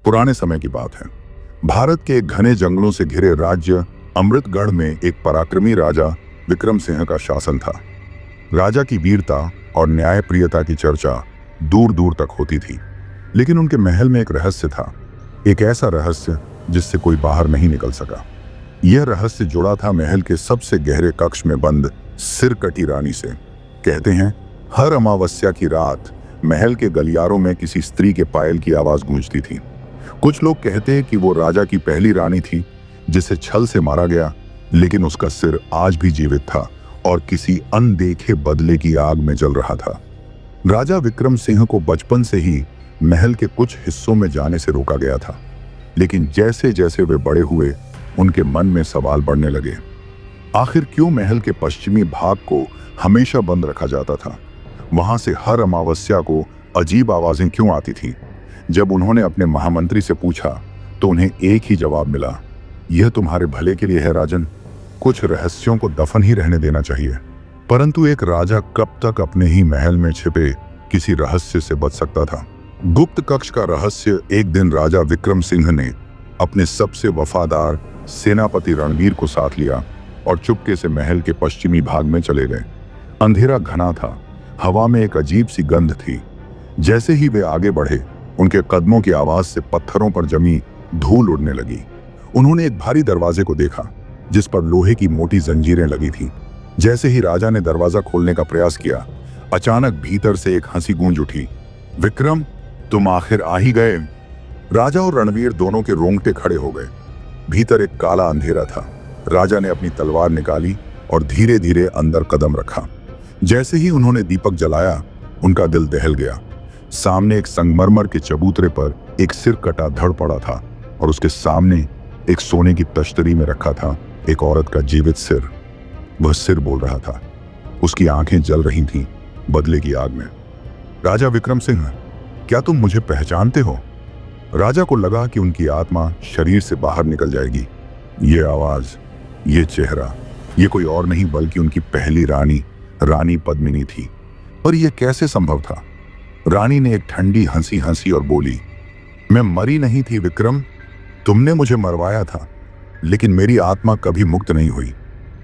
पुराने समय की बात है। भारत के घने जंगलों से घिरे राज्य अमृतगढ़ में एक पराक्रमी राजा विक्रम सिंह का शासन था। राजा की वीरता और न्यायप्रियता की चर्चा दूर दूर तक होती थी, लेकिन उनके महल में एक रहस्य था, एक ऐसा रहस्य जिससे कोई बाहर नहीं निकल सका। यह रहस्य जुड़ा था महल के सबसे गहरे कक्ष में बंद सिरकटी रानी से। कहते हैं हर अमावस्या की रात महल के गलियारों में किसी स्त्री के पायल की आवाज गूंजती थी। कुछ लोग कहते हैं कि वो राजा की पहली रानी थी जिसे छल से मारा गया, लेकिन उसका सिर आज भी जीवित था और किसी अनदेखे बदले की आग में जल रहा था। राजा विक्रम सिंह को बचपन से ही महल के कुछ हिस्सों में जाने से रोका गया था, लेकिन जैसे जैसे वे बड़े हुए उनके मन में सवाल बढ़ने लगे। आखिर क्यों महल के पश्चिमी भाग को हमेशा बंद रखा जाता था? वहां से हर अमावस्या को अजीब आवाजें क्यों आती थी? जब उन्होंने अपने महामंत्री से पूछा तो उन्हें एक ही जवाब मिला, यह तुम्हारे भले के लिए है राजन, कुछ रहस्यों को दफन ही रहने देना चाहिए। परंतु एक राजा कब तक अपने ही महल में छिपे किसी रहस्य से बच सकता था? गुप्त कक्ष का रहस्य एक दिन राजा विक्रम सिंह ने अपने सबसे वफादार सेनापति रणवीर को साथ लिया और चुपके से महल के पश्चिमी भाग में चले गए। अंधेरा घना था, हवा में एक अजीब सी गंध थी। जैसे ही वे आगे बढ़े, उनके कदमों की आवाज से पत्थरों पर जमी धूल उड़ने लगी। उन्होंने एक भारी दरवाजे को देखा जिस पर लोहे की मोटी जंजीरें लगी थीं। जैसे ही राजा ने दरवाजा खोलने का प्रयास किया, अचानक भीतर से एक हंसी गूंज उठी। विक्रम, तुम आखिर आ ही गए। राजा और रणवीर दोनों के रोंगटे खड़े हो गए। भीतर एक काला अंधेरा था। राजा ने अपनी तलवार निकाली और धीरे धीरे अंदर कदम रखा। जैसे ही उन्होंने दीपक जलाया, उनका दिल दहल गया। सामने एक संगमरमर के चबूतरे पर एक सिर कटा धड़ पड़ा था और उसके सामने एक सोने की तश्तरी में रखा था एक औरत का जीवित सिर। वह सिर बोल रहा था, उसकी आंखें जल रही थीं बदले की आग में। राजा विक्रम सिंह, क्या तुम मुझे पहचानते हो? राजा को लगा कि उनकी आत्मा शरीर से बाहर निकल जाएगी। ये आवाज, ये चेहरा, ये कोई और नहीं बल्कि उनकी पहली रानी पद्मिनी थी। पर यह कैसे संभव था? रानी ने एक ठंडी हंसी हंसी और बोली, मैं मरी नहीं थी विक्रम, तुमने मुझे मरवाया था, लेकिन मेरी आत्मा कभी मुक्त नहीं हुई।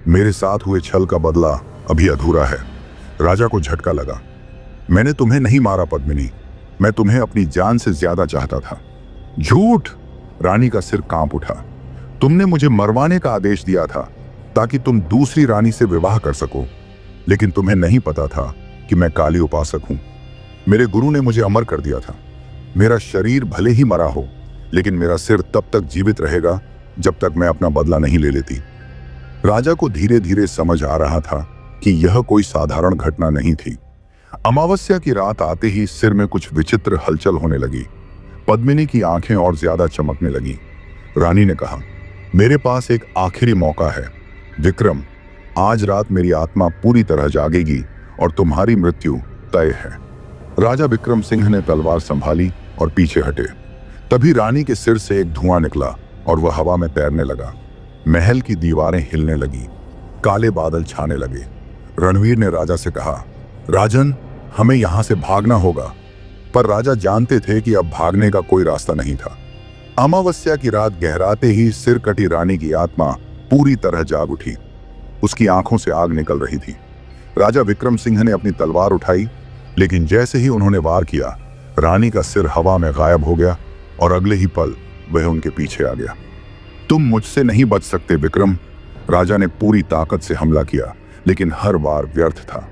मेरे साथ हुए छल का बदला अभी अधूरा है। राजा को झटका लगा। मैंने तुम्हें नहीं मारा पद्मिनी, मैं तुम्हें अपनी जान से ज्यादा चाहता था। झूठ! रानी का सिर कांप उठा। तुमने मुझे मरवाने का आदेश दिया था ताकि तुम दूसरी रानी से विवाह कर सको, लेकिन तुम्हें नहीं पता था कि मैं काली उपासक हूं। मेरे गुरु ने मुझे अमर कर दिया था। मेरा शरीर भले ही मरा हो, लेकिन मेरा सिर तब तक जीवित रहेगा जब तक मैं अपना बदला नहीं ले लेती। राजा को धीरे धीरे समझ आ रहा था कि यह कोई साधारण घटना नहीं थी। अमावस्या की रात आते ही सिर में कुछ विचित्र हलचल होने लगी। पद्मिनी की आंखें और ज्यादा चमकने लगी। रानी ने कहा, मेरे पास एक आखिरी मौका है विक्रम, आज रात मेरी आत्मा पूरी तरह जागेगी और तुम्हारी मृत्यु तय है। राजा विक्रम सिंह ने तलवार संभाली और पीछे हटे। तभी रानी के सिर से एक धुआं निकला और वह हवा में तैरने लगा। महल की दीवारें हिलने लगी, काले बादल छाने लगे। रणवीर ने राजा से कहा, राजन, हमें यहां से भागना होगा। पर राजा जानते थे कि अब भागने का कोई रास्ता नहीं था। अमावस्या की रात गहराते ही सिर कटी रानी की आत्मा पूरी तरह जाग उठी। उसकी आंखों से आग निकल रही थी। राजा विक्रम सिंह ने अपनी तलवार उठाई, लेकिन जैसे ही उन्होंने वार किया, रानी का सिर हवा में गायब हो गया और अगले ही पल वह उनके पीछे आ गया। तुम मुझसे नहीं बच सकते विक्रम। राजा ने पूरी ताकत से हमला किया, लेकिन हर बार व्यर्थ था।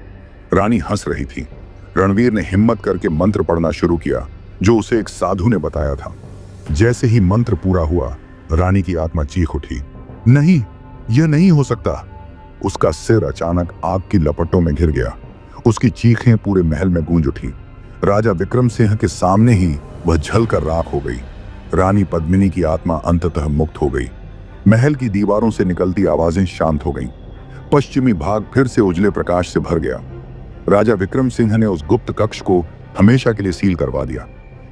रानी हंस रही थी। रणवीर ने हिम्मत करके मंत्र पढ़ना शुरू किया जो उसे एक साधु ने बताया था। जैसे ही मंत्र पूरा हुआ, रानी की आत्मा चीख उठी, नहीं, यह नहीं हो सकता। उसका सिर अचानक आग की लपटों में घिर गया। उसकी चीखें पूरे महल में गूंज उठी। राजा विक्रम सिंह के सामने ही वह जलकर राख हो गई। रानी पद्मिनी की आत्मा अंततः मुक्त हो गई। महल की दीवारों से निकलती आवाजें शांत हो गईं। पश्चिमी भाग फिर से उजले प्रकाश से भर गया। राजा विक्रम सिंह ने उस गुप्त कक्ष को हमेशा के लिए सील करवा दिया।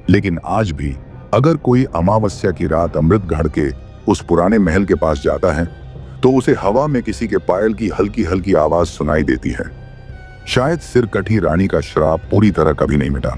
लेकिन आज भी अगर कोई अमावस्या की रात अमृतगढ़ के उस पुराने महल के पास जाता है तो उसे हवा में किसी के पायल की हल्की हल्की आवाज सुनाई देती है। शायद सिर कटी रानी का श्राप पूरी तरह कभी नहीं मिटा।